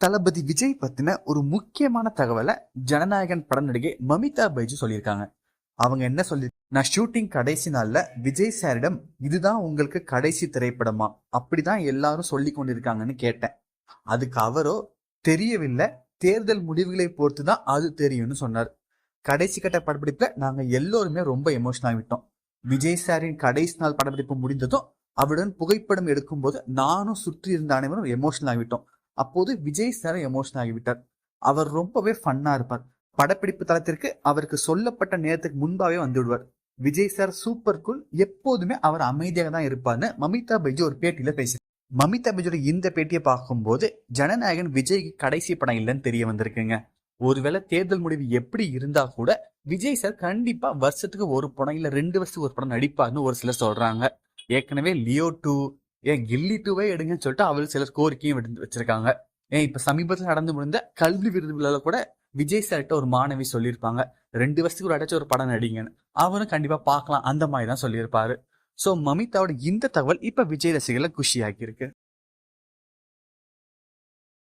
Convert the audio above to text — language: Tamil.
தளபதி விஜய் பத்தின ஒரு முக்கியமான தகவலை ஜனநாயகன் பட நடிகை மமிதா பைஜு சொல்லியிருக்காங்க. அவங்க என்ன சொல்லி, நான் ஷூட்டிங் கடைசி நாள்ல விஜய் சாரிடம் இதுதான் உங்களுக்கு கடைசி திரைப்படமா அப்படிதான் எல்லாரும் சொல்லி கொண்டிருக்காங்கன்னு கேட்டேன். அதுக்கு அவரோ தெரியவில்லை, தேர்தல் முடிவுகளை பொறுத்து தான் அது தெரியும்னு சொன்னார். கடைசி கட்ட படப்பிடிப்புல நாங்க எல்லோருமே ரொம்ப எமோஷனல் ஆகிட்டோம். விஜய் சாரின் கடைசி நாள் படப்பிடிப்பு முடிந்ததும் அவருடன் புகைப்படம் எடுக்கும் போது நானும் சுற்றி இருந்த அனைவரும் எமோஷனல் ஆகிட்டோம். அப்போது விஜய் சார் எமோஷனல் ஆகிவிட்டார். அவர் ரொம்பவே ஃபன்னா இருப்பார். படப்பிடிப்பு தளத்திற்கு அவருக்கு சொல்லப்பட்ட நேரத்துக்கு முன்பாவே வந்து விடுவார். விஜய் சார் சூப்பர் கூல், எப்போதுமே அவர் அமைதியாக தான் இருப்பார்னு மமிதா பைஜு ஒரு பேட்டியில பேசுறாரு. மமிதா பைஜோட இந்த பேட்டியை பார்க்கும்போது ஜனநாயகன் விஜய்க்கு கடைசி படம் இல்லைன்னு தெரிய வந்திருக்குங்க. ஒருவேளை தேர்தல் முடிவு எப்படி இருந்தா கூட விஜய் சார் கண்டிப்பா வருஷத்துக்கு ஒரு படம் இல்ல 2 வருஷத்துக்கு ஒரு படம் நடிப்பார்னு ஒரு சிலர் சொல்றாங்க. ஏற்கனவே லியோ 2, ஏன் கில்லி 2வே எடுங்கன்னு சொல்லிட்டு அவரு சிலர் கோரிக்கையும் வச்சிருக்காங்க. ஏன் இப்ப சமீபத்தில் நடந்து முடிந்த கல்வி விருது விழால கூட விஜய் சார்கிட்ட ஒரு மாணவி சொல்லியிருப்பாங்க, 2 வருஷத்துக்கு ஒரு அடைச்ச ஒரு படம் நடிங்கன்னு. அவரும் கண்டிப்பா பார்க்கலாம் அந்த மாதிரி தான் சொல்லியிருப்பாரு. சோ மமிதாவோட இந்த தகவல் இப்ப விஜய் ரசிகர்களை குஷியாக்கி இருக்கு.